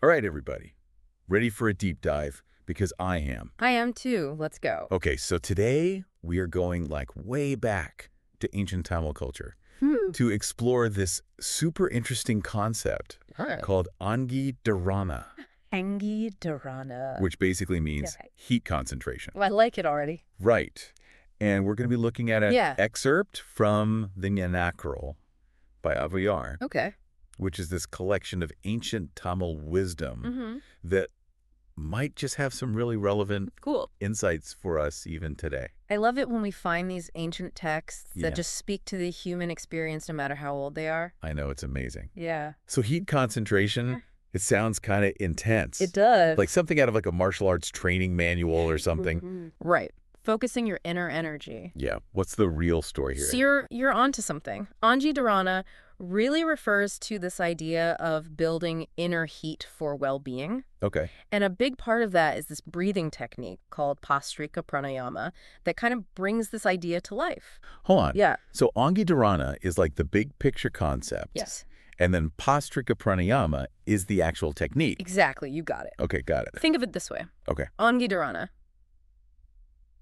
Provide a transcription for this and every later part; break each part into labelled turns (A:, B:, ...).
A: All right, everybody. Ready for a deep dive? Because I am.
B: I am too. Let's go.
A: Okay, so today we are going like way back to ancient Tamil culture to explore this super interesting concept called Angi Dharana,
B: Angi Dharana.
A: which basically means
B: Okay.
A: heat concentration.
B: Well, I like it already.
A: Right. And we're going to be looking at an
B: Yeah.
A: excerpt from the Nyanakral by Avayar,
B: Okay.
A: which is this collection of ancient Tamil wisdom that might just have some really relevant
B: Cool.
A: insights for us even today.
B: I love it when we find these ancient texts
A: Yeah.
B: that just speak to the human experience no matter how old they are.
A: I know, it's amazing.
B: Yeah.
A: So heat concentration, it sounds kind of intense.
B: It does.
A: Like something out of like a martial arts training manual or something.
B: Right. Focusing your inner energy.
A: Yeah. What's the real story here?
B: So you're onto something. Angi Dharana really refers to this idea of building inner heat for well-being.
A: Okay.
B: And a big part of that is this breathing technique called Bhastrika Pranayama that kind of brings this idea to life.
A: Hold on.
B: Yeah.
A: So Angi Dharana is like the big picture concept.
B: Yes.
A: And then Bhastrika Pranayama is the actual technique.
B: Exactly. You got it.
A: Okay, got it.
B: Think of it this way.
A: Okay.
B: Angi Dharana.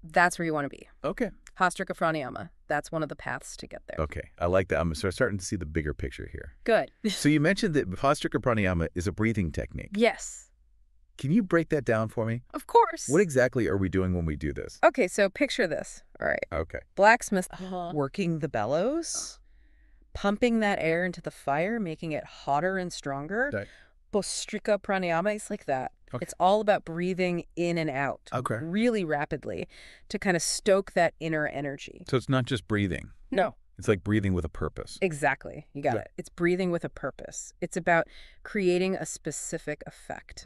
B: That's where you want to be.
A: Okay.
B: Bhastrika Pranayama. That's one of the paths to get there.
A: Okay. I like that. I'm starting to see the bigger picture here.
B: Good.
A: So you mentioned that Bhastrika Pranayama is a breathing technique.
B: Yes.
A: Can you break that down for me?
B: Of course.
A: What exactly are we doing when we do this?
B: Okay, so picture this. All right.
A: Okay.
B: Blacksmith
C: Working the bellows, pumping that air into the fire, making it hotter and stronger.
A: Right.
C: Bhastrika Pranayama is like that.
A: Okay.
C: It's all about breathing in and out
A: Okay.
C: really rapidly to kind of stoke that inner energy.
A: So it's not just breathing.
C: No,
A: It's like breathing with a purpose.
C: exactly. You got
A: Yeah.
C: it. It's breathing with a purpose. It's about creating a specific effect.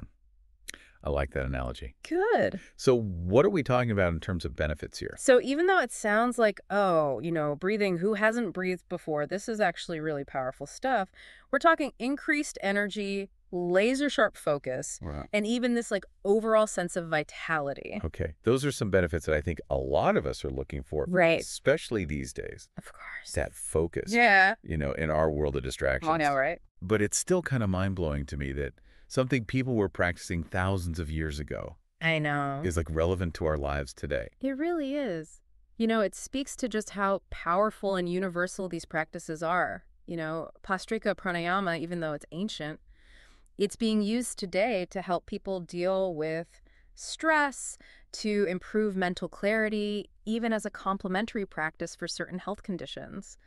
A: I like that analogy.
B: Good.
A: So what are we talking about in terms of benefits here?
B: So even though it sounds like, oh, breathing, who hasn't breathed before? This is actually really powerful stuff. We're talking increased energy, laser sharp focus,
A: Right.
B: and even this like overall sense of vitality.
A: Okay. Those are some benefits that I think a lot of us are looking for.
B: Right.
A: Especially these days.
B: Of course.
A: That focus.
B: Yeah.
A: In our world of distractions.
B: I know, right?
A: But it's still kind of mind-blowing to me that something people were practicing thousands of years ago
B: I know.
A: is like relevant to our lives today.
B: It really is. It speaks to just how powerful and universal these practices are. Bhastrika Pranayama, even though it's ancient, it's being used today to help people deal with stress, to improve mental clarity, even as a complementary practice for certain health conditions.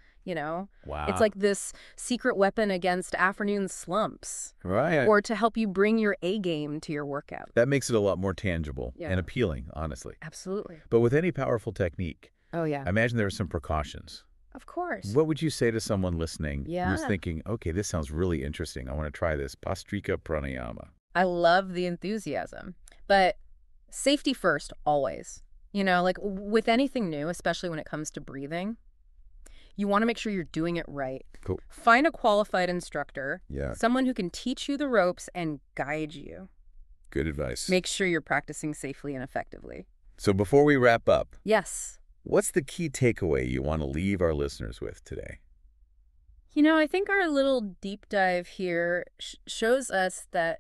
A: Wow.
B: It's like this secret weapon against afternoon slumps,
A: Right.
B: or to help you bring your A game to your workout.
A: That makes it a lot more tangible
B: Yeah.
A: and appealing, honestly.
B: Absolutely.
A: But with any powerful technique,
B: Oh, yeah.
A: I imagine there are some precautions.
B: Of course.
A: What would you say to someone listening who's
B: Yeah.
A: thinking, okay, this sounds really interesting. I want to try this. Bhastrika Pranayama.
B: I love the enthusiasm, but safety first, always. Like with anything new, especially when it comes to breathing, you want to make sure you're doing it right.
A: Cool.
B: Find a qualified instructor,
A: Yeah.
B: someone who can teach you the ropes and guide you.
A: Good advice.
B: Make sure you're practicing safely and effectively.
A: So before we wrap up,
B: Yes.
A: what's the key takeaway you want to leave our listeners with today?
B: I think our little deep dive here shows us that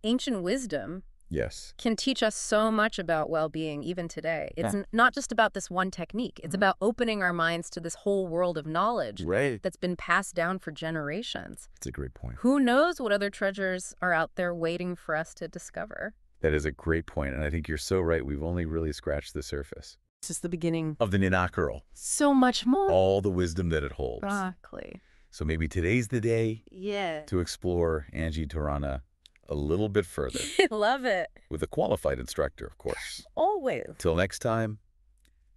B: ancient wisdom
A: Yes.
B: can teach us so much about well-being even today. It's not just about this one technique. It's about opening our minds to this whole world of knowledge
A: Right.
B: that's been passed down for generations.
A: That's a great point.
B: Who knows what other treasures are out there waiting for us to discover?
A: That is a great point, and I think you're so right. We've only really scratched the surface
C: This is the beginning.
A: of the Nyanakral,
B: So much more.
A: all the wisdom that it holds.
B: Exactly.
A: So maybe today's the day
B: Yeah.
A: to explore Angi Dharana a little bit further
B: Love it.
A: with a qualified instructor, of course.
C: Always.
A: Till next time,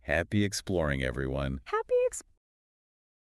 A: happy exploring, everyone.
B: Happy